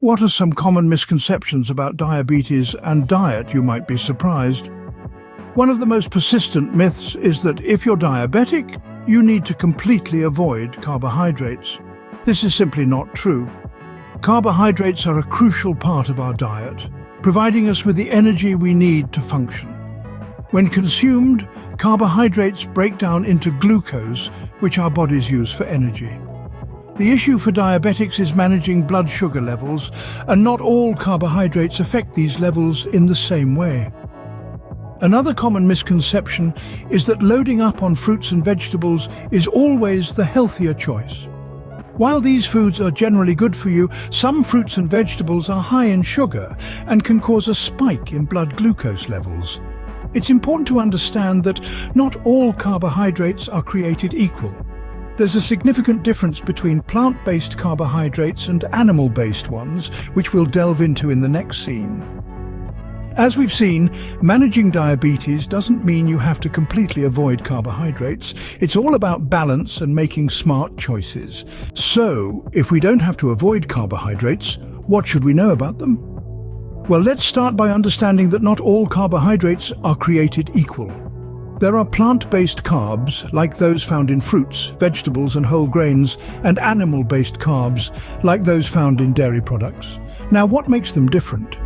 What are some common misconceptions about diabetes and diet? You might be surprised. One of the most persistent myths is that if you're diabetic, you need to completely avoid carbohydrates. This is simply not true. Carbohydrates are a crucial part of our diet, providing us with the energy we need to function. When consumed, carbohydrates break down into glucose, which our bodies use for energy. The issue for diabetics is managing blood sugar levels, and not all carbohydrates affect these levels in the same way. Another common misconception is that loading up on fruits and vegetables is always the healthier choice. While these foods are generally good for you, some fruits and vegetables are high in sugar and can cause a spike in blood glucose levels. It's important to understand that not all carbohydrates are created equal. There's a significant difference between plant-based carbohydrates and animal-based ones, which we'll delve into in the next scene. As we've seen, managing diabetes doesn't mean you have to completely avoid carbohydrates. It's all about balance and making smart choices. So, if we don't have to avoid carbohydrates, what should we know about them? Well, let's start by understanding that not all carbohydrates are created equal. There are plant-based carbs, like those found in fruits, vegetables and whole grains, and animal-based carbs, like those found in dairy products. Now, what makes them different?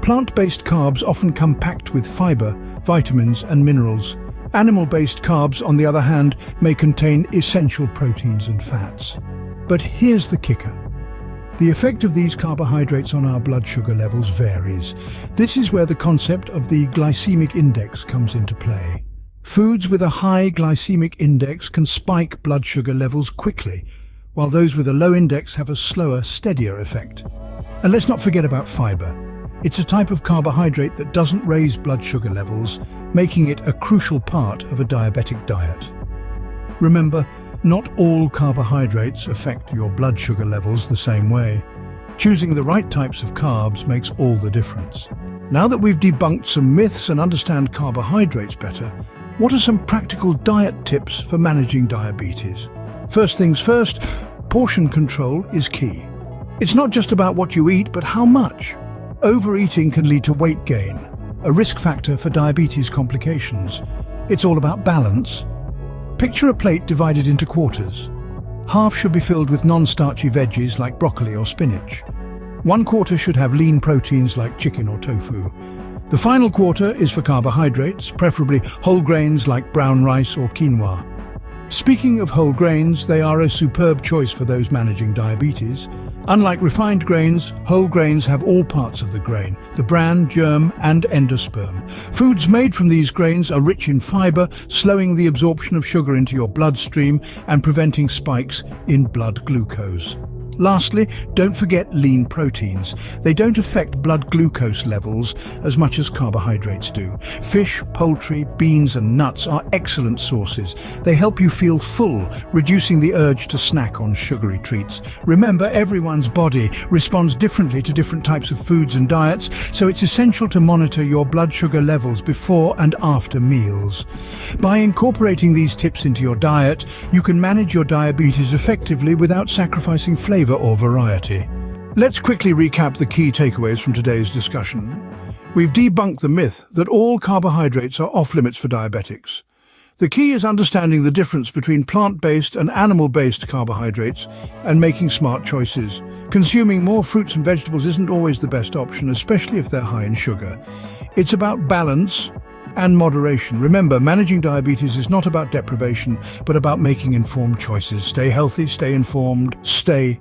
Plant-based carbs often come packed with fiber, vitamins and minerals. Animal-based carbs, on the other hand, may contain essential proteins and fats. But here's the kicker. The effect of these carbohydrates on our blood sugar levels varies. This is where the concept of the glycemic index comes into play. Foods with a high glycemic index can spike blood sugar levels quickly, while those with a low index have a slower, steadier effect. And let's not forget about fiber. It's a type of carbohydrate that doesn't raise blood sugar levels, making it a crucial part of a diabetic diet. Remember, not all carbohydrates affect your blood sugar levels the same way. Choosing the right types of carbs makes all the difference. Now that we've debunked some myths and understand carbohydrates better, what are some practical diet tips for managing diabetes? First things first, portion control is key. It's not just about what you eat, but how much. Overeating can lead to weight gain, a risk factor for diabetes complications. It's all about balance. Picture a plate divided into quarters. Half should be filled with non-starchy veggies like broccoli or spinach. One quarter should have lean proteins like chicken or tofu. The final quarter is for carbohydrates, preferably whole grains like brown rice or quinoa. Speaking of whole grains, they are a superb choice for those managing diabetes. Unlike refined grains, whole grains have all parts of the grain, the bran, germ and endosperm. Foods made from these grains are rich in fiber, slowing the absorption of sugar into your bloodstream and preventing spikes in blood glucose. Lastly, don't forget lean proteins. They don't affect blood glucose levels as much as carbohydrates do. Fish, poultry, beans and nuts are excellent sources. They help you feel full, reducing the urge to snack on sugary treats. Remember, everyone's body responds differently to different types of foods and diets, so it's essential to monitor your blood sugar levels before and after meals. By incorporating these tips into your diet, you can manage your diabetes effectively without sacrificing flavor or variety. Let's quickly recap the key takeaways from today's discussion. We've debunked the myth that all carbohydrates are off-limits for diabetics. The key is understanding the difference between plant-based and animal-based carbohydrates and making smart choices. Consuming more fruits and vegetables isn't always the best option, especially if they're high in sugar. It's about balance and moderation. Remember, managing diabetes is not about deprivation, but about making informed choices. Stay healthy, stay informed, stay